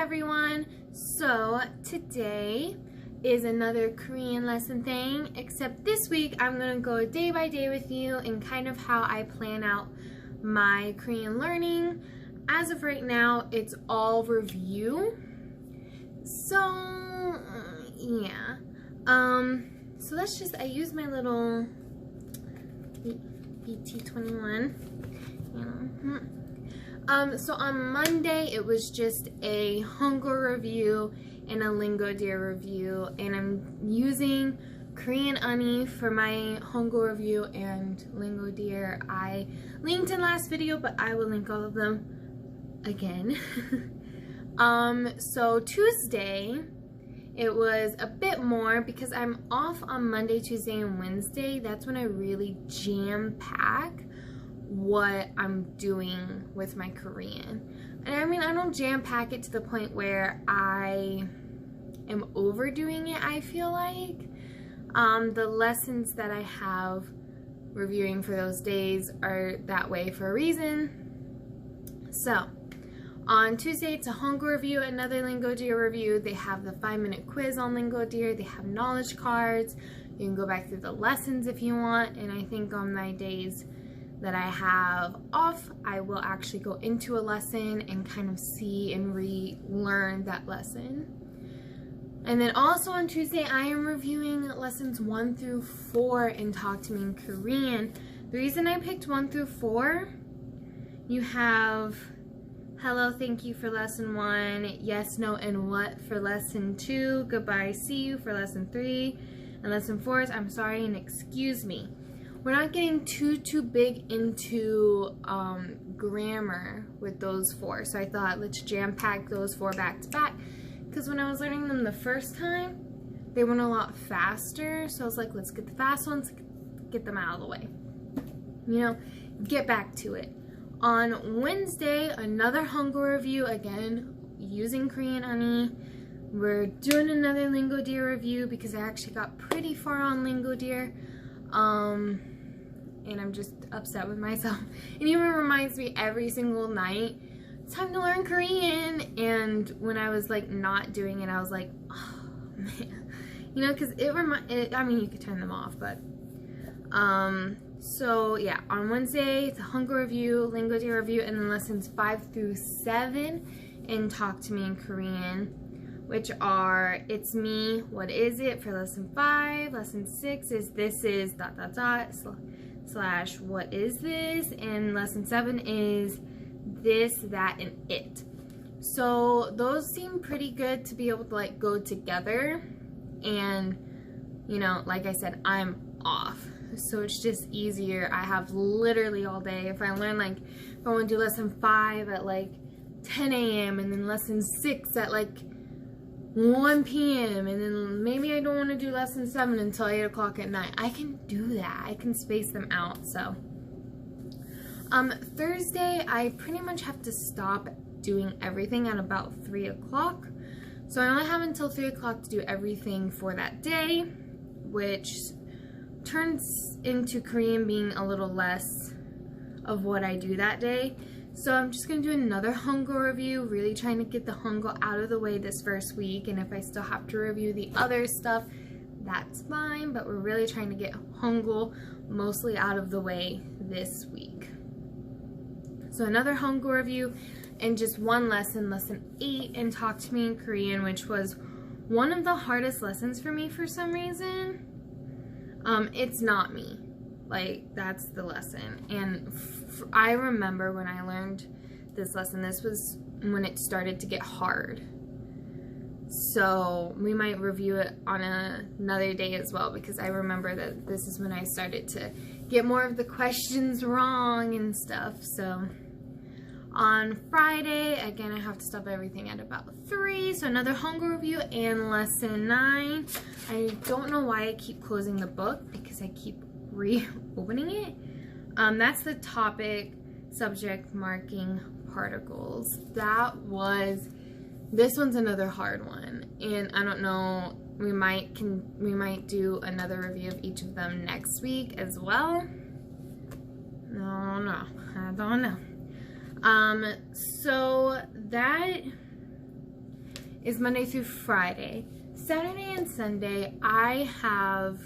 everyone. So today is another Korean lesson thing, except this week I'm gonna go day by day with you and kind of how I plan out my Korean learning. As of right now, it's all review. So yeah. So let's just, I use my little BT21. So on Monday it was just a Hangul review and a Lingo Deer review, and I'm using Korean Ani for my Hangul review and Lingo Deer. I linked in last video, but I will link all of them again. So Tuesday it was a bit more because I'm off on Monday, Tuesday, and Wednesday. That's when I really jam-pack what I'm doing with my Korean. And I mean, I don't jam-pack it to the point where I am overdoing it, I feel like. The lessons that I have reviewing for those days are that way for a reason. So on Tuesday, it's a Hangul review, another Lingo Deer review. They have the 5-minute quiz on Lingo Deer. They have knowledge cards. You can go back through the lessons if you want. And I think on my days that I have off, I will actually go into a lesson and kind of see and relearn that lesson. And then also on Tuesday, I am reviewing lessons 1 through 4 in Talk to Me in Korean. The reason I picked 1 through 4, you have hello, thank you for lesson 1, yes, no, and what for lesson 2, goodbye, see you for lesson 3, and lesson 4 is I'm sorry and excuse me. We're not getting too big into grammar with those 4, so I thought let's jam-pack those 4 back to back, because when I was learning them the first time, they went a lot faster, so I was like, let's get the fast ones, get them out of the way, you know, get back to it. On Wednesday, another Hangul review, again, using Korean Ani. We're doing another Lingo Deer review because I actually got pretty far on Lingo Deer. And I'm just upset with myself. It even reminds me every single night, it's time to learn Korean. And when I was like not doing it, I was like, oh man. You know, because I mean, you could turn them off, but so yeah, on Wednesday, it's a Hangul review, Lingo Deer review, and then lessons 5 through 7 in Talk to Me in Korean, which are it's me, what is it for lesson 5, lesson 6 is this is ... / what is this, and lesson 7 is this, that, and it. So those seem pretty good to be able to like go together, and you know, like I said, I'm off, so it's just easier. I have literally all day. If I learn, like, if I want to do lesson 5 at like 10 a.m. and then lesson 6 at like 1 p.m. and then maybe I don't want to do lesson 7 until 8 o'clock at night, I can do that. I can space them out. So Thursday, I pretty much have to stop doing everything at about 3 o'clock. So I only have until 3 o'clock to do everything for that day, which turns into Korean being a little less of what I do that day. So I'm just going to do another Hangul review, really trying to get the Hangul out of the way this first week, and if I still have to review the other stuff, that's fine, but we're really trying to get Hangul mostly out of the way this week. So another Hangul review and just one lesson, lesson 8 in Talk to Me in Korean, which was one of the hardest lessons for me for some reason. It's not me, like, that's the lesson. And I remember when I learned this lesson, this was when it started to get hard. So we might review it on another day as well, because I remember that this is when I started to get more of the questions wrong and stuff. So on Friday, again, I have to stop everything at about 3. So another Hangul review and lesson 9. I don't know why I keep closing the book, because I keep reopening it. That's the topic, subject, marking, particles. This one's another hard one. And I don't know, we might do another review of each of them next week as well. No, I don't know. So that is Monday through Friday. Saturday and Sunday, I have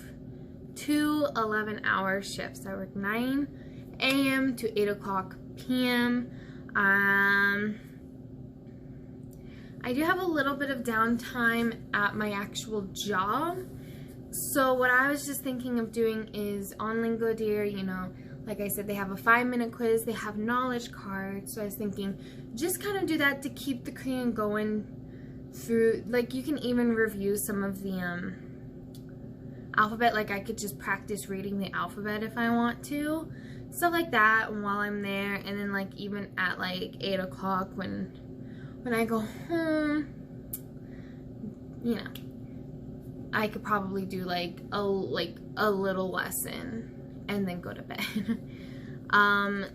2 11-hour shifts. I work 9 a.m. to 8 o'clock p.m. I do have a little bit of downtime at my actual job. So what I was just thinking of doing is on Lingodeer, you know, like I said, they have a 5-minute quiz, they have knowledge cards. So I was thinking just kind of do that to keep the Korean going through. Like, you can even review some of the alphabet. Like, I could just practice reading the alphabet if I want to. Stuff like that while I'm there. And then, like, even at like 8 o'clock when I go home, you know, I could probably do like a little lesson and then go to bed.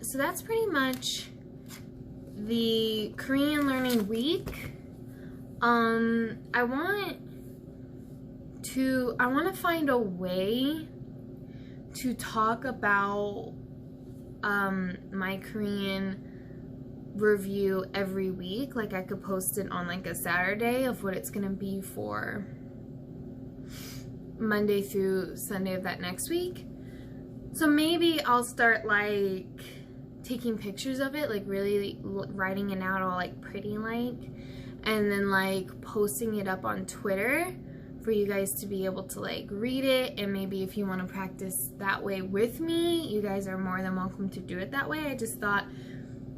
So that's pretty much the Korean learning week. I want to find a way to talk about my Korean review every week. Like, I could post it on like a Saturday of what it's gonna be for Monday through Sunday of that next week. So maybe I'll start like taking pictures of it, like really writing it out all like pretty like, and then like posting it up on Twitter for you guys to be able to like read it. And maybe if you want to practice that way with me, you guys are more than welcome to do it that way. I just thought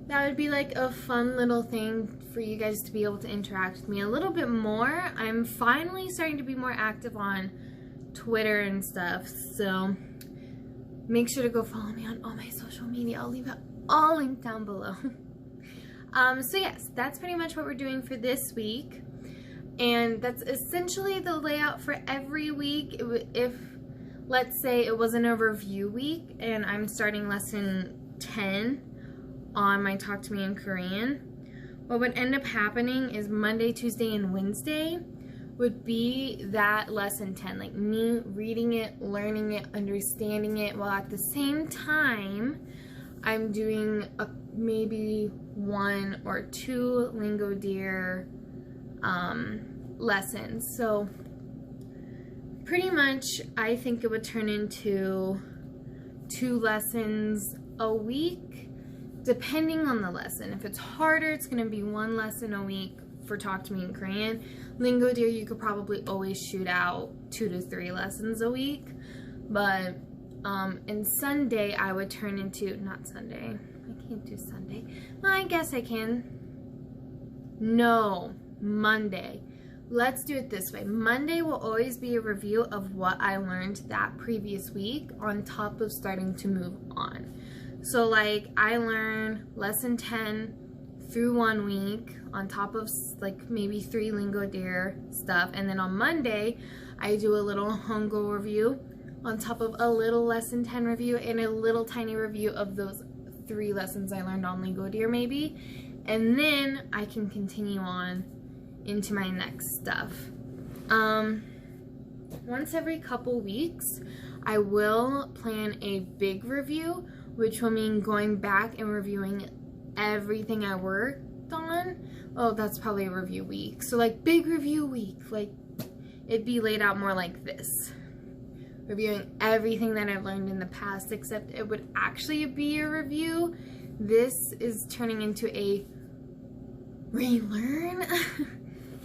that would be like a fun little thing for you guys to be able to interact with me a little bit more. I'm finally starting to be more active on Twitter and stuff, so make sure to go follow me on all my social media. I'll leave it all linked down below. So yes, that's pretty much what we're doing for this week, and that's essentially the layout for every week. If, let's say, it wasn't a review week and I'm starting lesson 10 on my Talk to Me in Korean, what would end up happening is Monday, Tuesday, and Wednesday would be that lesson 10, like me reading it, learning it, understanding it, while at the same time I'm doing maybe 1 or 2 Lingodeer lessons. So pretty much I think it would turn into 2 lessons a week, depending on the lesson. If it's harder, it's going to be 1 lesson a week for Talk to Me in Korean. Lingodeer, you could probably always shoot out 2 to 3 lessons a week. But and Sunday I would turn into, not Sunday, I can't do Sunday. Well, I guess I can. No, Monday. Let's do it this way. Monday will always be a review of what I learned that previous week on top of starting to move on. So like, I learn lesson 10 through 1 week on top of like maybe 3 Lingodeer stuff, and then on Monday I do a little Hangul review on top of a little lesson 10 review and a little tiny review of those 3 lessons I learned on Lingodeer maybe, and then I can continue on into my next stuff. Once every couple weeks I will plan a big review, which will mean going back and reviewing everything I worked on. Oh, that's probably a review week. So like big review week, like it'd be laid out more like this. Reviewing everything that I've learned in the past, except it would actually be a review. This is turning into a relearn.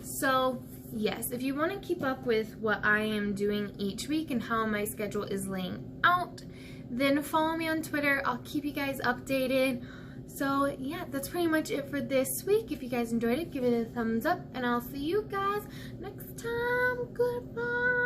So yes, if you want to keep up with what I am doing each week and how my schedule is laying out, then follow me on Twitter. I'll keep you guys updated. So yeah, that's pretty much it for this week. If you guys enjoyed it, give it a thumbs up, and I'll see you guys next time. Goodbye.